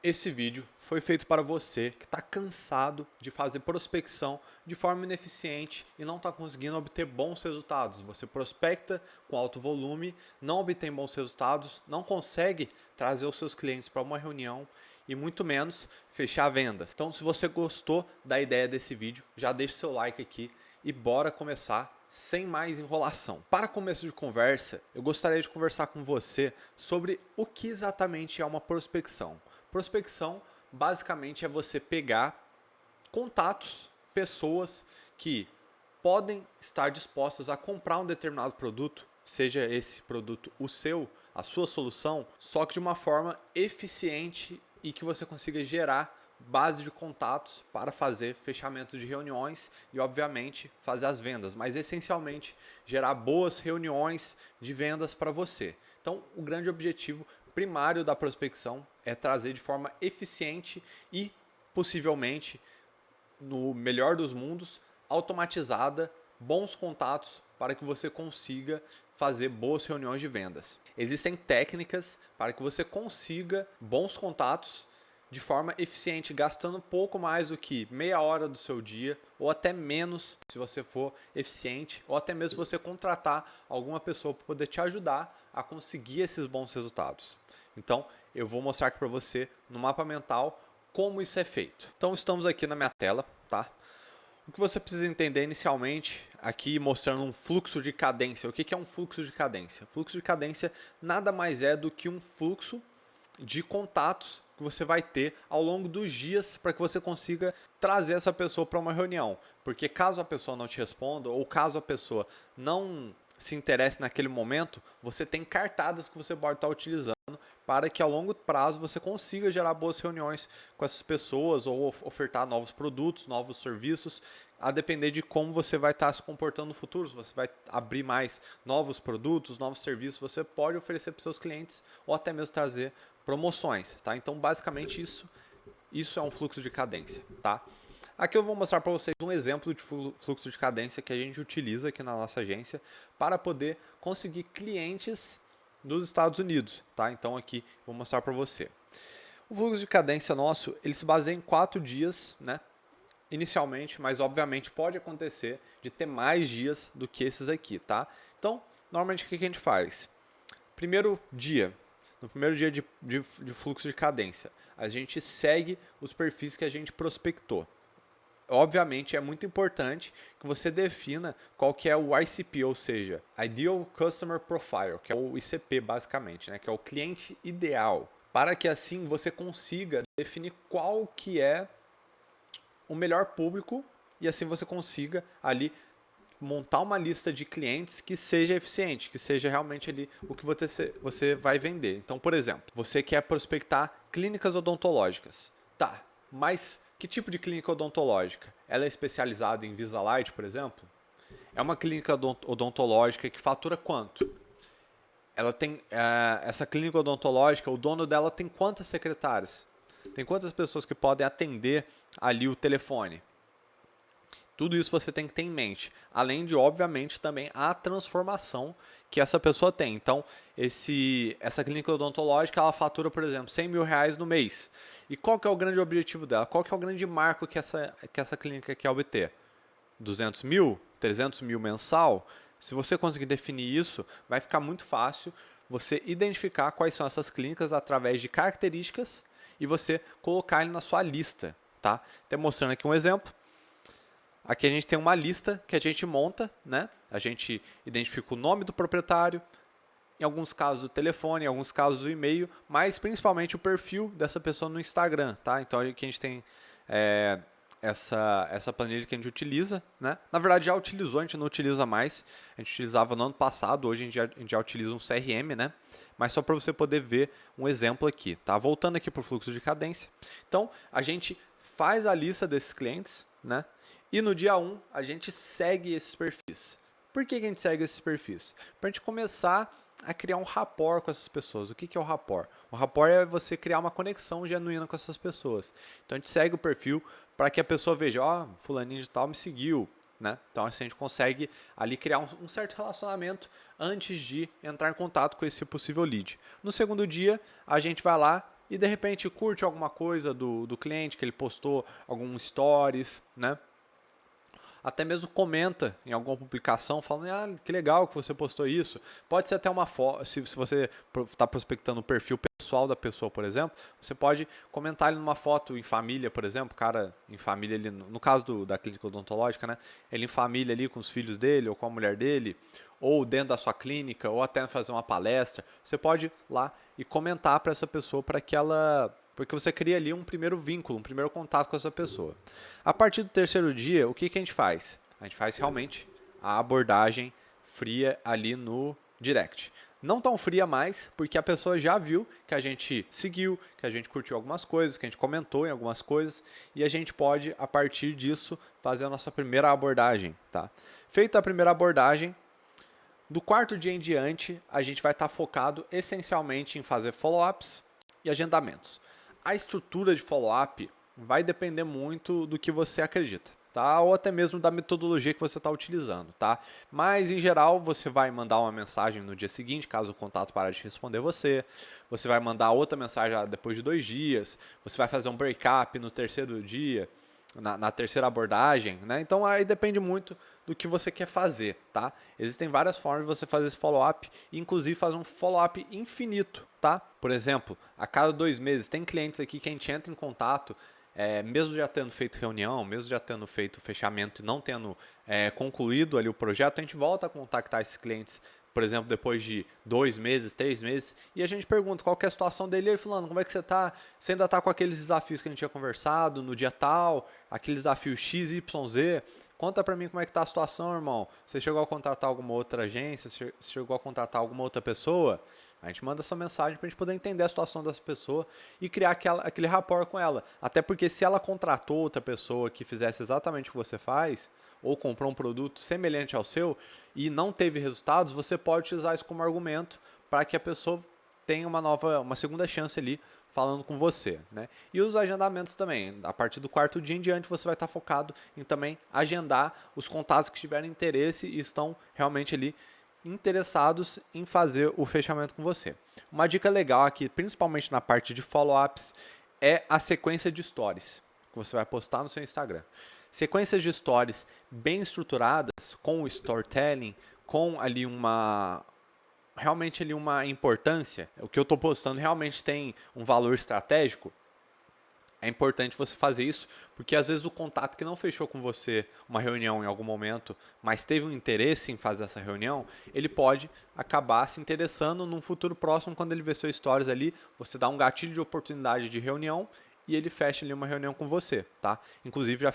Esse vídeo foi feito para você que está cansado de fazer prospecção de forma ineficiente e não está conseguindo obter bons resultados. Você prospecta com alto volume, não obtém bons resultados, não consegue trazer os seus clientes para uma reunião e muito menos fechar vendas. Então, se você gostou da ideia desse vídeo, já deixa seu like aqui e bora começar sem mais enrolação. Para começo de conversa, eu gostaria de conversar com você sobre o que exatamente é uma prospecção. Prospecção basicamente é você pegar contatos, pessoas que podem estar dispostas a comprar um determinado produto, seja esse produto o seu, a sua solução, só que de uma forma eficiente e que você consiga gerar base de contatos para fazer fechamento de reuniões e, obviamente, fazer as vendas, mas essencialmente gerar boas reuniões de vendas para você. Então, o grande objetivo primário da prospecção é trazer de forma eficiente e, possivelmente, no melhor dos mundos, automatizada, bons contatos para que você consiga fazer boas reuniões de vendas. Existem técnicas para que você consiga bons contatos de forma eficiente, gastando pouco mais do que meia hora do seu dia, ou até menos se você for eficiente, ou até mesmo você contratar alguma pessoa para poder te ajudar a conseguir esses bons resultados. Então, eu vou mostrar aqui para você no mapa mental como isso é feito. Então, estamos aqui na minha tela, tá? O que você precisa entender inicialmente, aqui mostrando um fluxo de cadência. O que é um fluxo de cadência? Fluxo de cadência nada mais é do que um fluxo de contatos que você vai ter ao longo dos dias para que você consiga trazer essa pessoa para uma reunião. Porque caso a pessoa não te responda ou caso a pessoa não se interesse naquele momento, você tem cartadas que você pode estar utilizando para que a longo prazo você consiga gerar boas reuniões com essas pessoas ou ofertar novos produtos, novos serviços, a depender de como você vai estar se comportando no futuro. Se você vai abrir mais novos produtos, novos serviços, você pode oferecer para os seus clientes ou até mesmo trazer promoções, tá? Então, basicamente isso é um fluxo de cadência, tá? Aqui eu vou mostrar para vocês um exemplo de fluxo de cadência que a gente utiliza aqui na nossa agência para poder conseguir clientes dos Estados Unidos, tá? Então aqui vou mostrar para você. O fluxo de cadência nosso, ele se baseia em 4 dias, né? Inicialmente, mas obviamente pode acontecer de ter mais dias do que esses aqui, tá? Então, normalmente o que a gente faz? Primeiro dia, no primeiro dia de fluxo de cadência, a gente segue os perfis que a gente prospectou. Obviamente é muito importante que você defina qual que é o ICP, ou seja, Ideal Customer Profile, que é o ICP basicamente, né, que é o cliente ideal, para que assim você consiga definir qual que é o melhor público e assim você consiga ali montar uma lista de clientes que seja eficiente, que seja realmente ali o que você vai vender. Então, por exemplo, você quer prospectar clínicas odontológicas. Tá, mas que tipo de clínica odontológica? Ela é especializada em Invisalign, por exemplo? É uma clínica odontológica que fatura quanto? Ela tem essa clínica odontológica, o dono dela tem quantas secretárias? Tem quantas pessoas que podem atender ali o telefone? Tudo isso você tem que ter em mente, além de, obviamente, também a transformação que essa pessoa tem. Então, essa clínica odontológica, ela fatura, por exemplo, R$100.000 no mês. E qual que é o grande objetivo dela? Qual que é o grande marco que essa clínica quer obter? 200 mil? 300 mil mensal? Se você conseguir definir isso, vai ficar muito fácil você identificar quais são essas clínicas através de características e você colocar ele na sua lista, tá? Até mostrando aqui um exemplo. Aqui a gente tem uma lista que a gente monta, né? A gente identifica o nome do proprietário, em alguns casos o telefone, em alguns casos o e-mail, mas principalmente o perfil dessa pessoa no Instagram, tá? Então aqui a gente tem essa planilha que a gente utiliza, né? Na verdade já utilizou, a gente não utiliza mais, a gente utilizava no ano passado, hoje a gente já utiliza um CRM, né? Mas só para você poder ver um exemplo aqui, tá? Voltando aqui para o fluxo de cadência. Então a gente faz a lista desses clientes, né? E no dia 1, a gente segue esses perfis. Por que a gente segue esses perfis? Para a gente começar a criar um rapport com essas pessoas. O que é o rapport? O rapport é você criar uma conexão genuína com essas pessoas. Então a gente segue o perfil para que a pessoa veja, ó, fulaninho de tal me seguiu, né? Então assim a gente consegue ali criar um certo relacionamento antes de entrar em contato com esse possível lead. No segundo dia, a gente vai lá e de repente curte alguma coisa do cliente que ele postou, algum stories, né? Até mesmo comenta em alguma publicação falando, que legal que você postou isso. Pode ser até uma foto, se você está prospectando o perfil pessoal da pessoa, por exemplo, você pode comentar ele numa foto em família, por exemplo, cara em família, ele, no caso da clínica odontológica, né, ele em família ali com os filhos dele ou com a mulher dele, ou dentro da sua clínica, ou até fazer uma palestra, você pode ir lá e comentar para essa pessoa para que ela... Porque você cria ali um primeiro vínculo, um primeiro contato com essa pessoa. A partir do terceiro dia, o que a gente faz? A gente faz realmente a abordagem fria ali no direct. Não tão fria mais, porque a pessoa já viu que a gente seguiu, que a gente curtiu algumas coisas, que a gente comentou em algumas coisas, e a gente pode, a partir disso, fazer a nossa primeira abordagem. Tá? Feita a primeira abordagem, do quarto dia em diante, a gente vai estar focado essencialmente em fazer follow-ups e agendamentos. A estrutura de follow-up vai depender muito do que você acredita, tá? Ou até mesmo da metodologia que você está utilizando, tá? Mas, em geral, você vai mandar uma mensagem no dia seguinte, caso o contato pare de responder você. Você vai mandar outra mensagem depois de 2 dias. Você vai fazer um break-up no terceiro dia, na terceira abordagem, né? Então, aí depende muito do que você quer fazer, tá? Existem várias formas de você fazer esse follow-up, inclusive fazer um follow-up infinito, tá? Por exemplo, a cada 2 meses, tem clientes aqui que a gente entra em contato, mesmo já tendo feito reunião, mesmo já tendo feito fechamento e não tendo concluído ali o projeto, a gente volta a contactar esses clientes, por exemplo, depois de 2 meses, 3 meses, e a gente pergunta qual que é a situação dele, e ele falando, como é que você está? Você ainda está com aqueles desafios que a gente tinha conversado no dia tal, aquele desafio X, Y, Z, conta para mim como é que está a situação, irmão. Você chegou a contratar alguma outra agência, você chegou a contratar alguma outra pessoa? A gente manda essa mensagem para a gente poder entender a situação dessa pessoa e criar aquele rapport com ela. Até porque se ela contratou outra pessoa que fizesse exatamente o que você faz, ou comprou um produto semelhante ao seu e não teve resultados, você pode utilizar isso como argumento para que a pessoa tenha uma segunda chance ali falando com você, né? E os agendamentos também. A partir do quarto dia em diante, você vai estar focado em também agendar os contatos que tiverem interesse e estão realmente ali interessados em fazer o fechamento com você. Uma dica legal aqui, principalmente na parte de follow-ups, é a sequência de stories que você vai postar no seu Instagram. Sequências de stories bem estruturadas, com o storytelling, com ali realmente ali uma importância, o que eu estou postando realmente tem um valor estratégico, é importante você fazer isso, porque às vezes o contato que não fechou com você uma reunião em algum momento, mas teve um interesse em fazer essa reunião, ele pode acabar se interessando num futuro próximo, quando ele vê seus stories ali, você dá um gatilho de oportunidade de reunião e ele fecha ali uma reunião com você, tá? Inclusive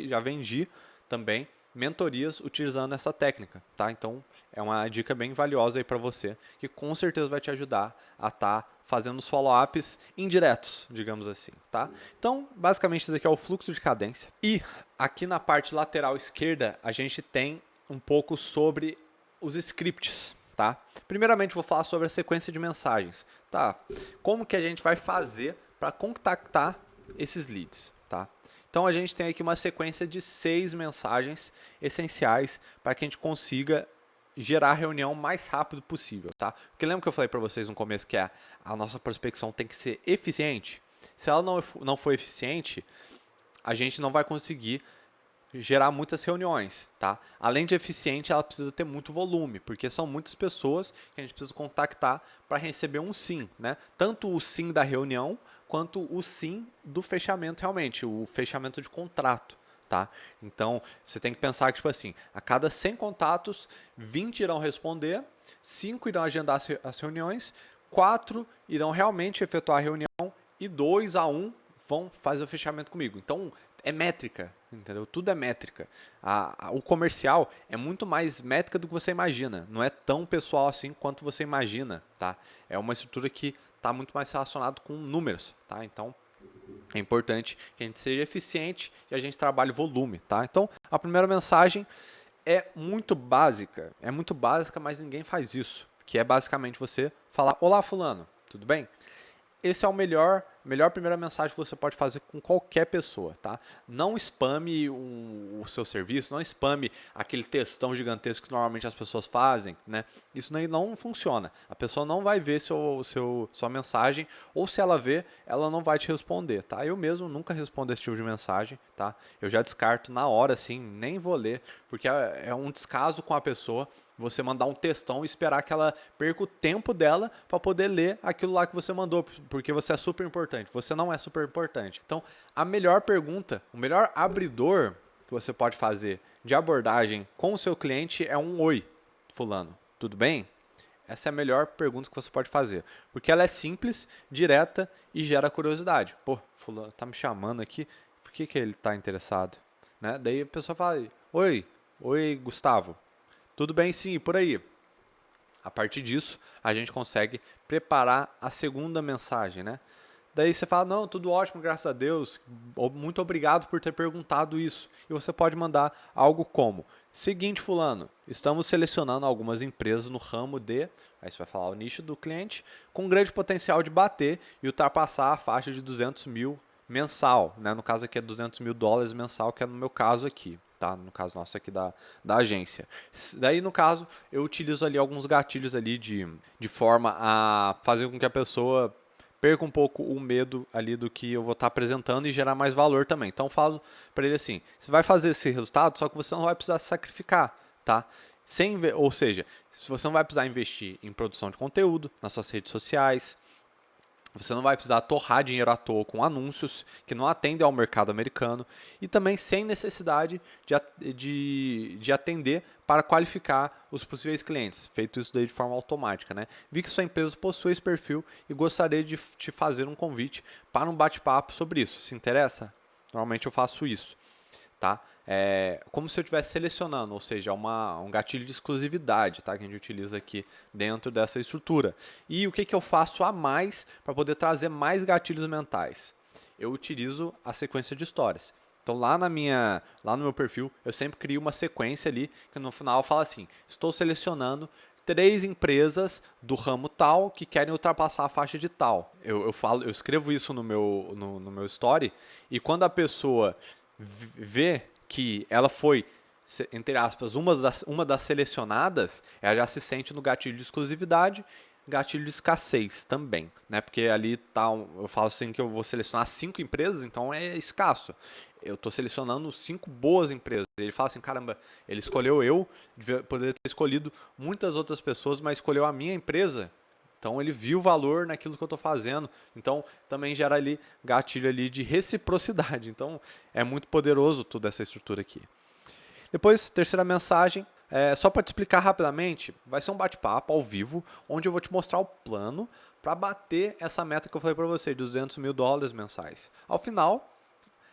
já vendi também mentorias utilizando essa técnica, tá? Então é uma dica bem valiosa aí para você, que com certeza vai te ajudar a estar fazendo os follow-ups indiretos, digamos assim, tá? Então, basicamente isso aqui é o fluxo de cadência. E aqui na parte lateral esquerda, a gente tem um pouco sobre os scripts, tá? Primeiramente, vou falar sobre a sequência de mensagens, tá? Como que a gente vai fazer para contactar esses leads, tá? Então, a gente tem aqui uma sequência de 6 mensagens essenciais para que a gente consiga gerar a reunião o mais rápido possível, tá? Porque lembra que eu falei para vocês no começo que a nossa prospecção tem que ser eficiente? Se ela não for eficiente, a gente não vai conseguir gerar muitas reuniões, tá? Além de eficiente, ela precisa ter muito volume, porque são muitas pessoas que a gente precisa contactar para receber um sim, né? Tanto o sim da reunião, quanto o sim do fechamento realmente, o fechamento de contrato, tá? Então, você tem que pensar que, tipo assim, a cada 100 contatos, 20 irão responder, 5 irão agendar as reuniões, 4 irão realmente efetuar a reunião e 2 a 1 vão fazer o fechamento comigo. Então, é métrica, entendeu? Tudo é métrica. O comercial é muito mais métrica do que você imagina. Não é tão pessoal assim quanto você imagina, tá? É uma estrutura que está muito mais relacionado com números, tá? Então, é importante que a gente seja eficiente e a gente trabalhe volume, tá? Então, a primeira mensagem é muito básica, mas ninguém faz isso, que é basicamente você falar: olá, fulano, tudo bem? Esse é o melhor melhor primeira mensagem que você pode fazer com qualquer pessoa, tá? Não spame o seu serviço, não spame aquele textão gigantesco que normalmente as pessoas fazem, né? Isso não funciona. A pessoa não vai ver sua mensagem, ou se ela vê, ela não vai te responder, tá? Eu mesmo nunca respondo esse tipo de mensagem, tá? Eu já descarto na hora, assim, nem vou ler, porque é um descaso com a pessoa você mandar um textão e esperar que ela perca o tempo dela para poder ler aquilo lá que você mandou, porque você é super importante. Você não é super importante. Então, a melhor pergunta, o melhor abridor que você pode fazer de abordagem com o seu cliente é um oi, fulano, tudo bem? Essa é a melhor pergunta que você pode fazer, porque ela é simples, direta e gera curiosidade. Pô, fulano tá me chamando aqui, por que ele tá interessado? Né? Daí a pessoa fala, oi Gustavo, tudo bem sim, e por aí. A partir disso, a gente consegue preparar a segunda mensagem, né? Daí você fala, não, tudo ótimo, graças a Deus, muito obrigado por ter perguntado isso. E você pode mandar algo como, seguinte fulano, estamos selecionando algumas empresas no ramo de, aí você vai falar o nicho do cliente, com grande potencial de bater e ultrapassar a faixa de 200 mil mensal, né? No caso aqui é 200 mil dólares mensal, que é no meu caso aqui. Tá? No caso nosso aqui da agência. Daí, no caso, eu utilizo ali alguns gatilhos ali de forma a fazer com que a pessoa perca um pouco o medo ali do que eu vou estar apresentando e gerar mais valor também. Então, eu falo para ele assim, você vai fazer esse resultado, só que você não vai precisar se sacrificar, tá? Ou seja, você não vai precisar investir em produção de conteúdo nas suas redes sociais, você não vai precisar torrar dinheiro à toa com anúncios que não atendem ao mercado americano e também sem necessidade de atender para qualificar os possíveis clientes, feito isso daí de forma automática, né? Vi que sua empresa possui esse perfil e gostaria de te fazer um convite para um bate-papo sobre isso. Se interessa? Normalmente eu faço isso, tá? É como se eu estivesse selecionando, ou seja, um gatilho de exclusividade, tá? Que a gente utiliza aqui dentro dessa estrutura. E o que eu faço a mais para poder trazer mais gatilhos mentais? Eu utilizo a sequência de histórias. Então lá no meu perfil, eu sempre crio uma sequência ali, que no final fala assim, estou selecionando 3 empresas do ramo tal que querem ultrapassar a faixa de tal. Eu escrevo isso no meu story, e quando a pessoa vê que ela foi, entre aspas, uma das selecionadas, ela já se sente no gatilho de exclusividade, gatilho de escassez também, né? Porque ali tá, eu falo assim que eu vou selecionar 5 empresas, então é escasso. Eu estou selecionando 5 boas empresas. Ele fala assim, caramba, ele escolheu eu, poderia ter escolhido muitas outras pessoas, mas escolheu a minha empresa. Então ele viu o valor naquilo que eu estou fazendo. Então também gera ali gatilho ali de reciprocidade. Então é muito poderoso toda essa estrutura aqui. Depois, terceira mensagem, só para te explicar rapidamente, vai ser um bate-papo ao vivo, onde eu vou te mostrar o plano para bater essa meta que eu falei para você, de 200 mil dólares mensais. Ao final,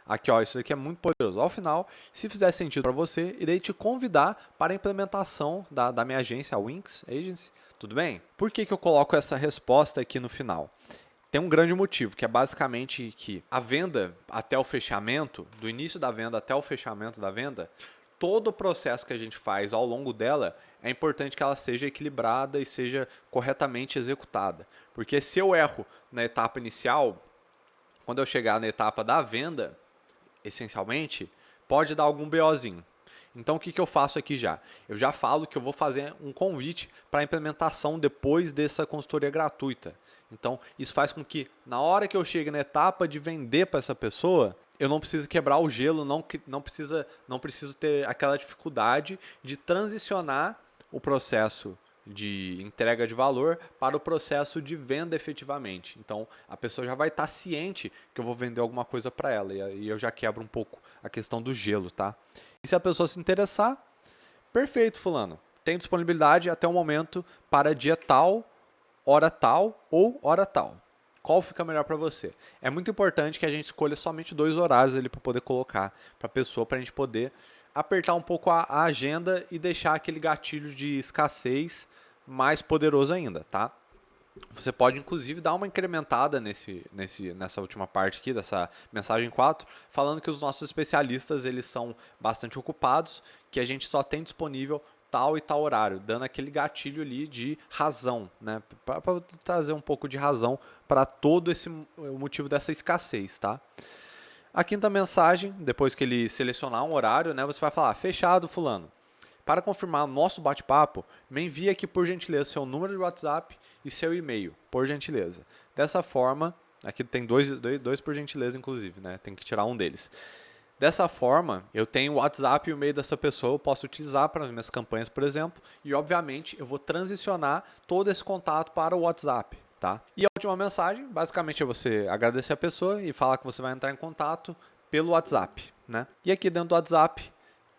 aqui ó, isso aqui é muito poderoso. Ao final, se fizer sentido para você, irei te convidar para a implementação da minha agência, a Wynxx Agency. Tudo bem? Por que eu coloco essa resposta aqui no final? Tem um grande motivo, que é basicamente que a venda até o fechamento, do início da venda até o fechamento da venda, todo o processo que a gente faz ao longo dela, é importante que ela seja equilibrada e seja corretamente executada. Porque se eu erro na etapa inicial, quando eu chegar na etapa da venda, essencialmente, pode dar algum BOzinho. Então, o que eu faço aqui já? Eu já falo que eu vou fazer um convite para a implementação depois dessa consultoria gratuita. Então, isso faz com que, na hora que eu chego na etapa de vender para essa pessoa, eu não preciso quebrar o gelo, não preciso ter aquela dificuldade de transicionar o processo de entrega de valor para o processo de venda efetivamente. Então, a pessoa já vai estar ciente que eu vou vender alguma coisa para ela e eu já quebro um pouco a questão do gelo, tá? E se a pessoa se interessar, perfeito, fulano. Tem disponibilidade até o momento para dia tal, hora tal ou hora tal. Qual fica melhor para você? É muito importante que a gente escolha somente 2 horários ali para poder colocar para a pessoa, para a gente poder apertar um pouco a agenda e deixar aquele gatilho de escassez mais poderoso ainda, tá? Você pode, inclusive, dar uma incrementada nessa última parte aqui, dessa mensagem 4, falando que os nossos especialistas eles são bastante ocupados, que a gente só tem disponível tal e tal horário, dando aquele gatilho ali de razão, né? Para trazer um pouco de razão para todo o motivo dessa escassez, tá? A quinta mensagem, depois que ele selecionar um horário, né, você vai falar: fechado, fulano. Para confirmar o nosso bate-papo, me envie aqui, por gentileza, seu número de WhatsApp e seu e-mail, por gentileza. Dessa forma, aqui tem dois por gentileza, inclusive, né? Tem que tirar um deles. Dessa forma, eu tenho o WhatsApp e o e-mail dessa pessoa, eu posso utilizar para as minhas campanhas, por exemplo, e obviamente eu vou transicionar todo esse contato para o WhatsApp, tá? E a última mensagem, basicamente, é você agradecer a pessoa e falar que você vai entrar em contato pelo WhatsApp, né? E aqui dentro do WhatsApp,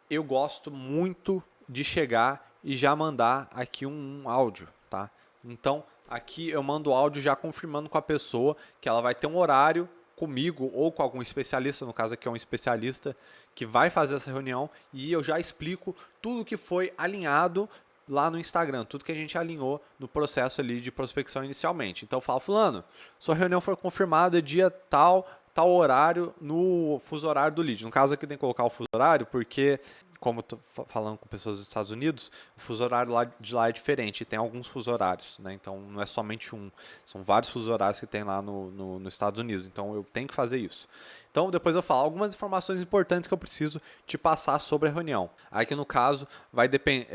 eu gosto muito de chegar e já mandar aqui um áudio, tá? Então, aqui eu mando o áudio já confirmando com a pessoa que ela vai ter um horário comigo ou com algum especialista, no caso aqui é um especialista que vai fazer essa reunião, e eu já explico tudo que foi alinhado lá no Instagram, tudo que a gente alinhou no processo ali de prospecção inicialmente. Então eu falo: fulano, sua reunião foi confirmada dia tal horário no fuso horário do lead. No caso aqui tem que colocar o fuso horário porque, como eu tô falando com pessoas dos Estados Unidos, o fuso horário de lá é diferente, tem alguns fuso horários, né? Então não é somente um, são vários fuso horários que tem lá nos Estados Unidos, então eu tenho que fazer isso. Então depois eu falo algumas informações importantes que eu preciso te passar sobre a reunião. Aí que no caso vai depender,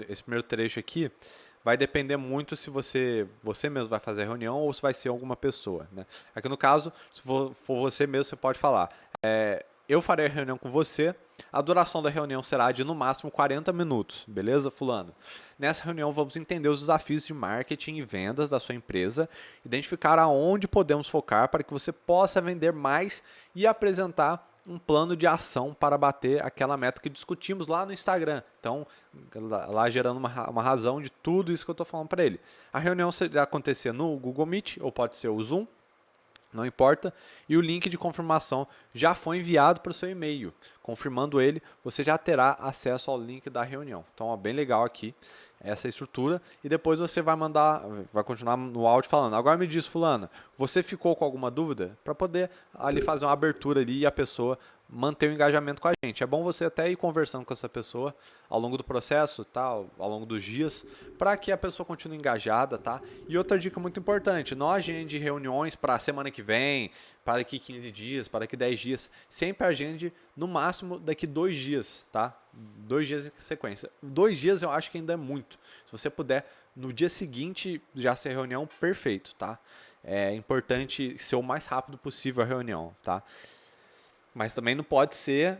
esse primeiro trecho aqui vai depender muito se você mesmo vai fazer a reunião ou se vai ser alguma pessoa, né? Aqui no caso, se for você mesmo, você pode falar: eu farei a reunião com você, a duração da reunião será de no máximo 40 minutos, beleza, fulano? Nessa reunião vamos entender os desafios de marketing e vendas da sua empresa, identificar aonde podemos focar para que você possa vender mais e apresentar um plano de ação para bater aquela meta que discutimos lá no Instagram. Então, lá gerando uma razão de tudo isso que eu estou falando para ele. A reunião será acontecer no Google Meet ou pode ser o Zoom, não importa, e o link de confirmação já foi enviado para o seu e-mail. Confirmando ele, você já terá acesso ao link da reunião. Então, ó, bem legal aqui essa estrutura, e depois você vai continuar no áudio falando: agora me diz, fulano, você ficou com alguma dúvida? Para poder ali fazer uma abertura ali e a pessoa manter o engajamento com a gente. É bom você até ir conversando com essa pessoa ao longo do processo, tá? Ao longo dos dias, para que a pessoa continue engajada, tá? E outra dica muito importante: não agende reuniões para a semana que vem, para daqui 15 dias, para daqui 10 dias. Sempre agende no máximo daqui 2 dias, tá? 2 dias em sequência. 2 dias eu acho que ainda é muito. Se você puder, no dia seguinte já ser reunião, perfeito, tá? É importante ser o mais rápido possível a reunião, tá? Mas também não pode ser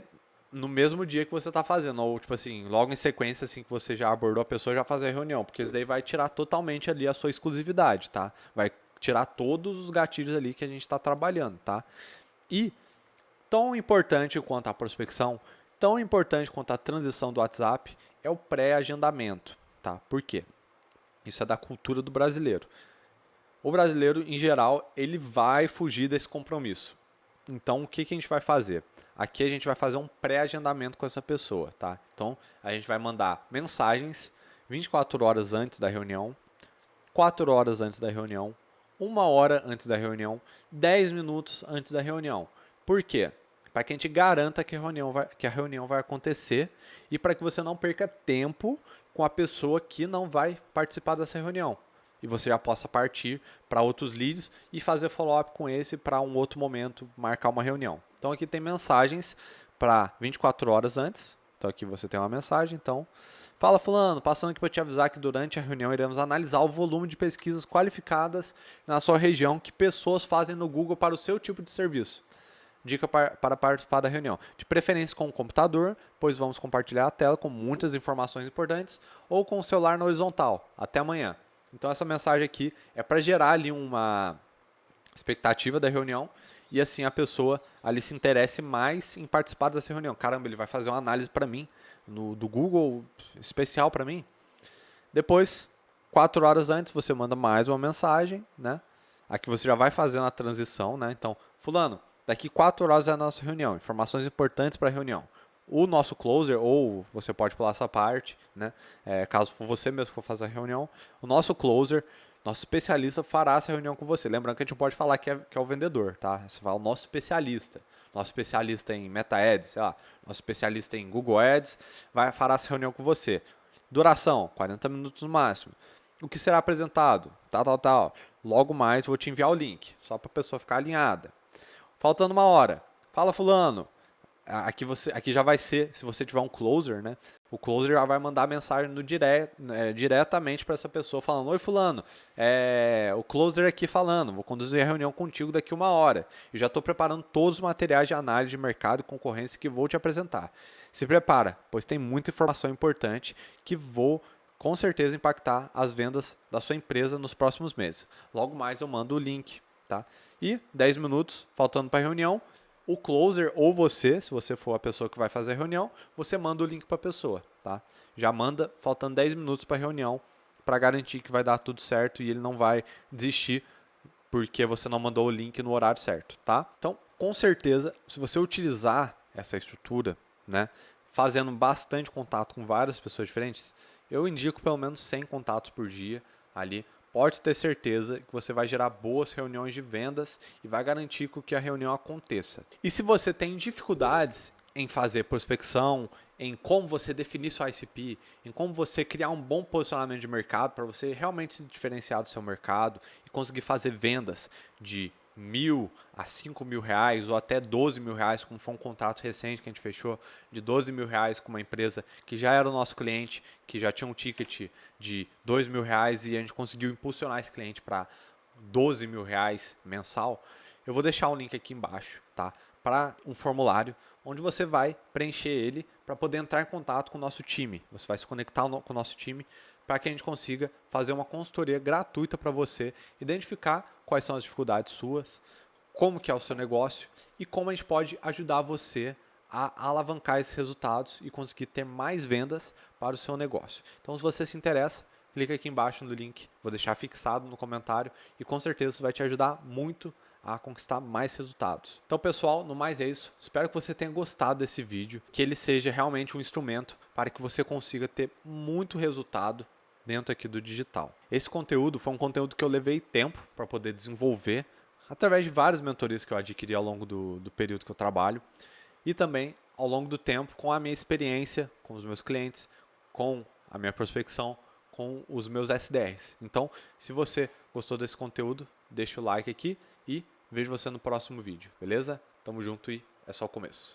no mesmo dia que você está fazendo, ou tipo assim, logo em sequência, assim que você já abordou a pessoa, já fazer a reunião, porque isso daí vai tirar totalmente ali a sua exclusividade, tá? Vai tirar todos os gatilhos ali que a gente está trabalhando, tá? E tão importante quanto a prospecção, tão importante quanto a transição do WhatsApp é o pré-agendamento, tá? Por quê? Isso é da cultura do brasileiro. O brasileiro, em geral, ele vai fugir desse compromisso. Então, o que a gente vai fazer? Aqui a gente vai fazer um pré-agendamento com essa pessoa, tá? Então, a gente vai mandar mensagens 24 horas antes da reunião, 4 horas antes da reunião, 1 hora antes da reunião, 10 minutos antes da reunião. Por quê? Para que a gente garanta que a reunião vai acontecer e para que você não perca tempo com a pessoa que não vai participar dessa reunião. E você já possa partir para outros leads e fazer follow-up com esse para um outro momento, marcar uma reunião. Então aqui tem mensagens para 24 horas antes. Então aqui você tem uma mensagem. Então, fala fulano, passando aqui para te avisar que durante a reunião iremos analisar o volume de pesquisas qualificadas na sua região que pessoas fazem no Google para o seu tipo de serviço. Dica para participar da reunião. De preferência com o computador, pois vamos compartilhar a tela com muitas informações importantes, ou com o celular na horizontal. Até amanhã. Então essa mensagem aqui é para gerar ali uma expectativa da reunião e assim a pessoa ali se interesse mais em participar dessa reunião. Caramba, ele vai fazer uma análise para mim, do Google especial para mim. Depois, 4 horas antes, você manda mais uma mensagem, né? Aqui você já vai fazendo a transição, né? Então, fulano, daqui 4 horas é a nossa reunião, informações importantes para a reunião. O nosso closer, ou você pode pular essa parte, né? Caso for você mesmo que for fazer a reunião, o nosso closer, nosso especialista fará essa reunião com você. Lembrando que a gente não pode falar que é o vendedor, tá? Você fala o nosso especialista em Meta Ads, sei lá, nosso especialista em Google Ads, fará essa reunião com você. Duração, 40 minutos no máximo. O que será apresentado? Tal. Logo mais vou te enviar o link, só para a pessoa ficar alinhada. Faltando 1 hora. Fala, fulano. Aqui já vai ser, se você tiver um closer, né? O closer já vai mandar mensagem no diretamente para essa pessoa falando: oi, fulano, o closer aqui falando, vou conduzir a reunião contigo daqui 1 hora. Eu já estou preparando todos os materiais de análise de mercado e concorrência que vou te apresentar. Se prepara, pois tem muita informação importante que vou com certeza impactar as vendas da sua empresa nos próximos meses. Logo mais eu mando o link, tá? E 10 minutos, faltando para a reunião, o closer ou você, se você for a pessoa que vai fazer a reunião, você manda o link para a pessoa, tá? Já manda faltando 10 minutos para a reunião para garantir que vai dar tudo certo e ele não vai desistir porque você não mandou o link no horário certo, tá? Então, com certeza, se você utilizar essa estrutura, né, fazendo bastante contato com várias pessoas diferentes, eu indico pelo menos 100 contatos por dia ali. Pode ter certeza que você vai gerar boas reuniões de vendas e vai garantir que a reunião aconteça. E se você tem dificuldades em fazer prospecção, em como você definir sua ICP, em como você criar um bom posicionamento de mercado para você realmente se diferenciar do seu mercado e conseguir fazer vendas de R$1.000 a R$5.000 ou até R$12.000, como foi um contrato recente que a gente fechou de R$12.000 com uma empresa que já era o nosso cliente, que já tinha um ticket de R$2.000 e a gente conseguiu impulsionar esse cliente para R$12.000 mensal. Eu vou deixar o link aqui embaixo, tá? Para um formulário onde você vai preencher ele para poder entrar em contato com o nosso time. Você vai se conectar com o nosso time para que a gente consiga fazer uma consultoria gratuita para você, identificar quais são as dificuldades suas, como que é o seu negócio e como a gente pode ajudar você a alavancar esses resultados e conseguir ter mais vendas para o seu negócio. Então, se você se interessa, clica aqui embaixo no link, vou deixar fixado no comentário e com certeza isso vai te ajudar muito a conquistar mais resultados. Então, pessoal, no mais é isso. Espero que você tenha gostado desse vídeo, que ele seja realmente um instrumento para que você consiga ter muito resultado dentro aqui do digital. Esse conteúdo foi um conteúdo que eu levei tempo para poder desenvolver, através de várias mentorias que eu adquiri ao longo do período que eu trabalho e também ao longo do tempo com a minha experiência com os meus clientes, com a minha prospecção, com os meus SDRs. Então, se você gostou desse conteúdo, deixa o like aqui e vejo você no próximo vídeo, beleza? Tamo junto e é só o começo.